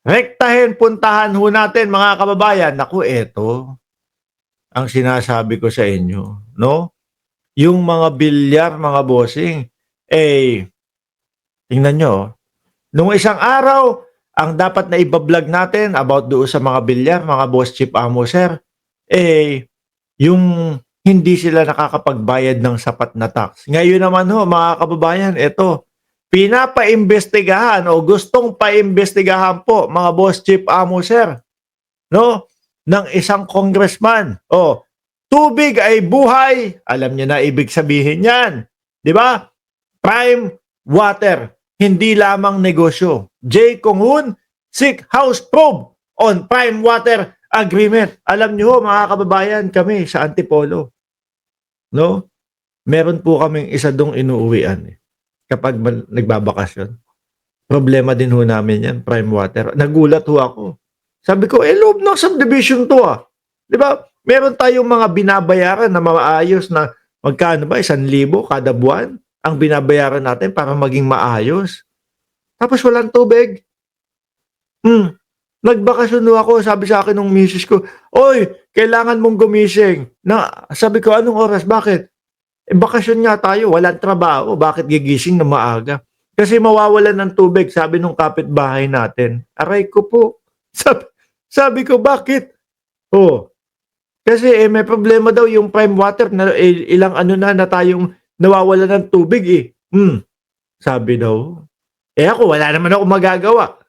rektahin, puntahan ho natin mga kababayan. Naku, eto ang sinasabi ko sa inyo, no? Yung mga bilyar, mga bossing, eh, tingnan nyo, nung isang araw, ang dapat na ibablog natin about doon sa mga bilyar, mga boss chief amo, sir, eh, yung hindi sila nakakapagbayad ng sapat na tax. Ngayon naman ho, mga kababayan, ito, pinapaimbestigahan o gustong paimbestigahan po, mga boss chief amo, sir, no? Ng isang congressman. O, tubig ay buhay. Alam niyo na ibig sabihin yan. Di ba? Prime water. Hindi lamang negosyo. J. Kong-hun, seek House probe on prime water agreement. Alam niyo mga kababayan, kami sa Antipolo, no? Meron po kaming isa dong inuuwian kapag nagbabakasyon. Problema din ho namin yan, prime water. Nagulat ho ako. Sabi ko, loob ng subdivision to ah. Di ba? Meron tayong mga binabayaran na maayos na magkano ba? 1,000 kada buwan ang binabayaran natin para maging maayos. Tapos walang tubig. Nagbakasyon ho ako, sabi sa akin ng misis ko, oy, kailangan mong gumising. Sabi ko, anong oras? Bakit? Bakasyon nga tayo, walang trabaho. Bakit gigising na maaga? Kasi mawawalan ng tubig, sabi nung kapitbahay natin. Aray ko po. Sabi ko, bakit? Kasi may problema daw yung prime water na ilang ano na tayong nawawala ng tubig eh. Sabi daw. Ako, wala naman ako magagawa.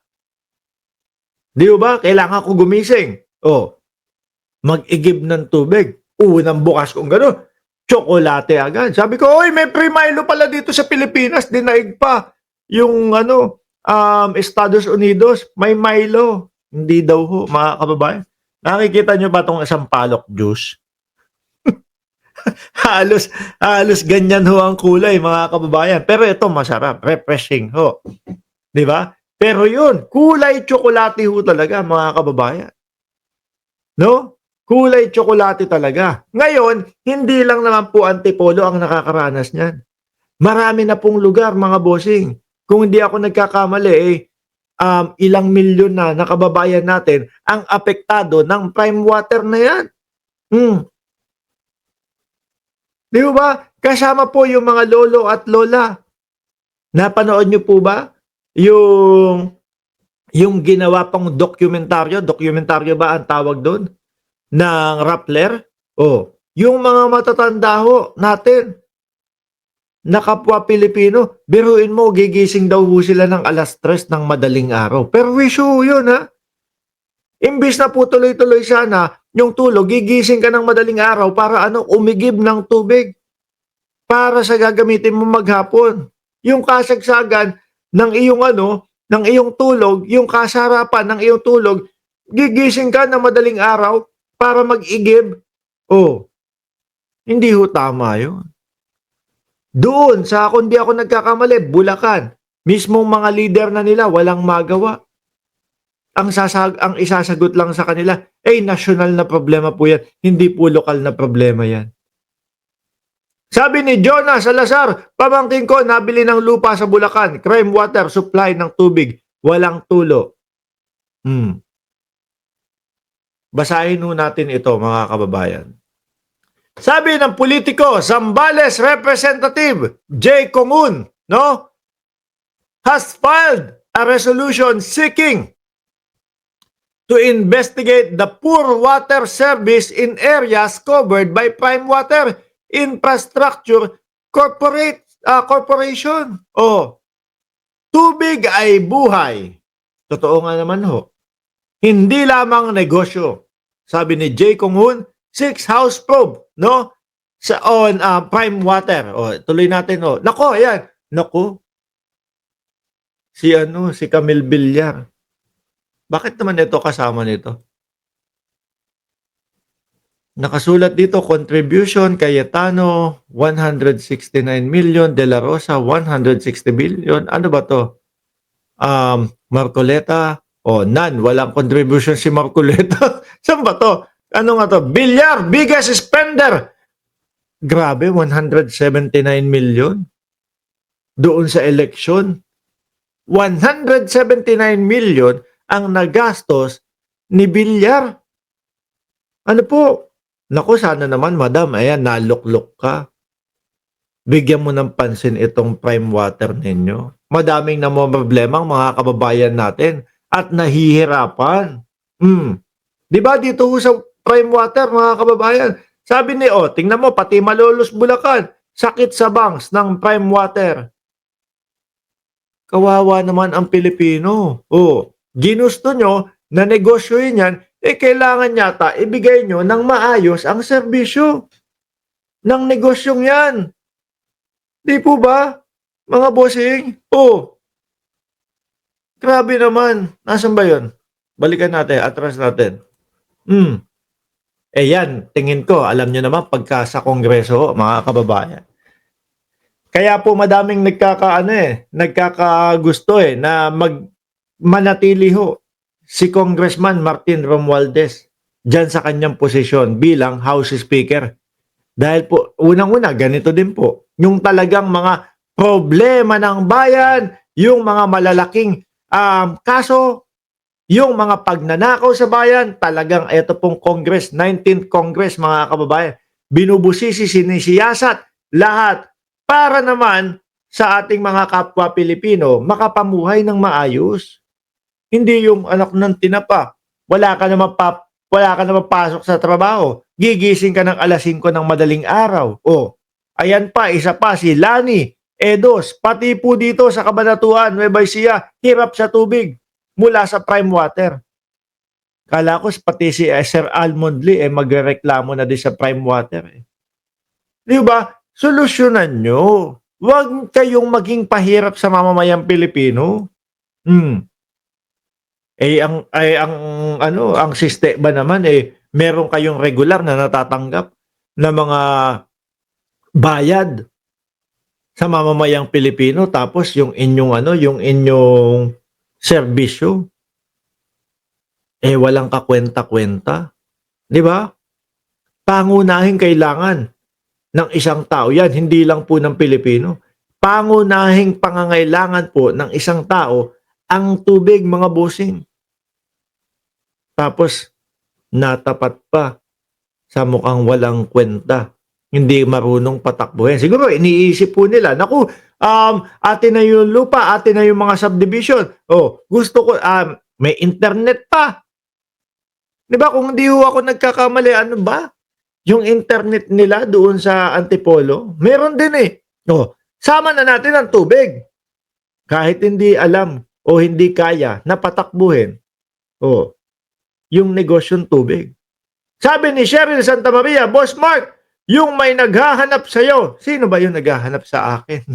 Di ba? Kailangan ko gumising. Mag-igib ng tubig. Unang bukas kong gano'n. Tsokolate agad. Sabi ko, oy, may free Milo pala dito sa Pilipinas. Dinaig pa. Yung Estados Unidos, may Milo. Hindi daw ho, mga kababayan. Nakikita nyo ba itong isang palok juice? halos ganyan ho ang kulay, mga kababayan. Pero ito masarap, refreshing ho. Di ba? Pero yun, kulay tsokolate ho talaga, mga kababayan. No? Kulay tsokolate talaga. Ngayon, hindi lang naman po Antipolo ang nakakaranas niyan. Marami na pong lugar, mga bossing. Kung hindi ako nagkakamali, ilang milyon na nakababayan natin ang apektado ng prime water na yan. Di ba? Kasama po yung mga lolo at lola. Napanood nyo po ba? Yung ginawa pang dokumentaryo ba ang tawag doon? Ng Rappler? Yung mga matatanda ho natin na kapwa Pilipino, biruin mo, gigising daw ho sila ng 3:00 ng madaling araw. Pero wisyo yun ha. Imbis na po tuloy-tuloy sana yung tulog, gigising ka ng madaling araw para umigib ng tubig para sa gagamitin mo maghapon. Yung kasagsagan ng iyong ng iyong tulog, yung kasarapan ng iyong tulog, gigising ka ng madaling araw para mag-igib. Hindi ho tama yun. Doon, kung di ako nagkakamali, Bulacan, mismong mga leader na nila, walang magawa. Ang isasagot lang sa kanila, national na problema po yan. Hindi po lokal na problema yan. Sabi ni Jonas Salazar, pamangkin ko, nabili ng lupa sa Bulacan, crime water, supply ng tubig, walang tulo. Basahin ho natin ito, mga kababayan. Sabi ng politiko, Zambales representative J. Kong-hun, has filed a resolution seeking to investigate the poor water service in areas covered by Prime Water Infrastructure Corporation. Tubig ay buhay. Totoo nga naman ho. Hindi lamang negosyo. Sabi ni J. Kong-hun, 6 House probe, on prime water. Tuloy natin, Nako, ayan. Nako. Si Camille Villar. Bakit naman ito kasama nito? Nakasulat dito, contribution, Cayetano, 169 million, De La Rosa, 160 billion. Ano ba to? Marcoleta, none. Walang contribution si Marcoleta. Saan ba to? Ano nga to? Villar, biggest spender. Grabe, 179 million. Doon sa election. 179 million ang nagastos ni Villar. Ano po? Naku, sana naman madam, ayan, naluklok ka. Bigyan mo ng pansin itong prime water ninyo. Madaming namomroblema ang mga kababayan natin at nahihirapan. 'Di ba dito ho sa prime water mga kababayan, sabi ni tingnan mo pati Malolos, Bulacan, sakit sa bangs ng prime water. Kawawa naman ang Pilipino. Ginusto nyo na negosyohin yan, kailangan yata ibigay nyo ng maayos ang serbisyo ng negosyong yan. Di po ba, mga bossing? Grabe naman. Nasaan ba yun? Balikan natin, atras natin. Yan, tingin ko, alam nyo naman, pagka sa kongreso, mga kababayan. Kaya po madaming nagkakagusto na manatili ho si Congressman Martin Romualdez dyan sa kanyang posisyon bilang House Speaker. Dahil po, unang-una, ganito din po, yung talagang mga problema ng bayan, yung mga malalaking kaso, yung mga pagnanakaw sa bayan, talagang ito pong Congress, 19th Congress mga kababayan, binubusisi, sinisiyasat, lahat para naman sa ating mga kapwa Pilipino makapamuhay ng maayos. Hindi yung anak ng tinapa, wala ka naman pasok sa trabaho, gigising ka ng alas 5 ng madaling araw. Ayan pa, isa pa si Lani Edos, pati po dito sa Cabanatuan, Nueva Ecija, hirap sa tubig mula sa prime water. Kala ko pati si Sir Almond Lee magrereklamo na din sa prime water. Di ba? Solusyonan nyo. Huwag kayong maging pahirap sa mamamayang Pilipino. Ang sistema naman meron kayong regular na natatanggap na mga bayad sa mamamayang Pilipino, tapos yung inyong serbisyo walang kakwenta-kwenta. Di ba? Pangunahing kailangan ng isang tao yan, hindi lang po ng Pilipino. Pangunahing pangangailangan po ng isang tao ang tubig, mga bossing. Tapos natapat pa sa mukhang walang kwenta. Hindi marunong patakbuhin. Siguro iniisip po nila, naku, atin na yung lupa, atin na yung mga subdivision. Gusto ko, may internet pa. Di ba? Kung hindi ho ako nagkakamali, ano ba? Yung internet nila doon sa Antipolo, meron din sama na natin ang tubig. Kahit hindi alam o hindi kaya na patakbuhin yung negosyong tubig. Sabi ni Cheryl Santa Maria, Boss Mark, yung may naghahanap sa'yo. Sino ba yung naghahanap sa akin?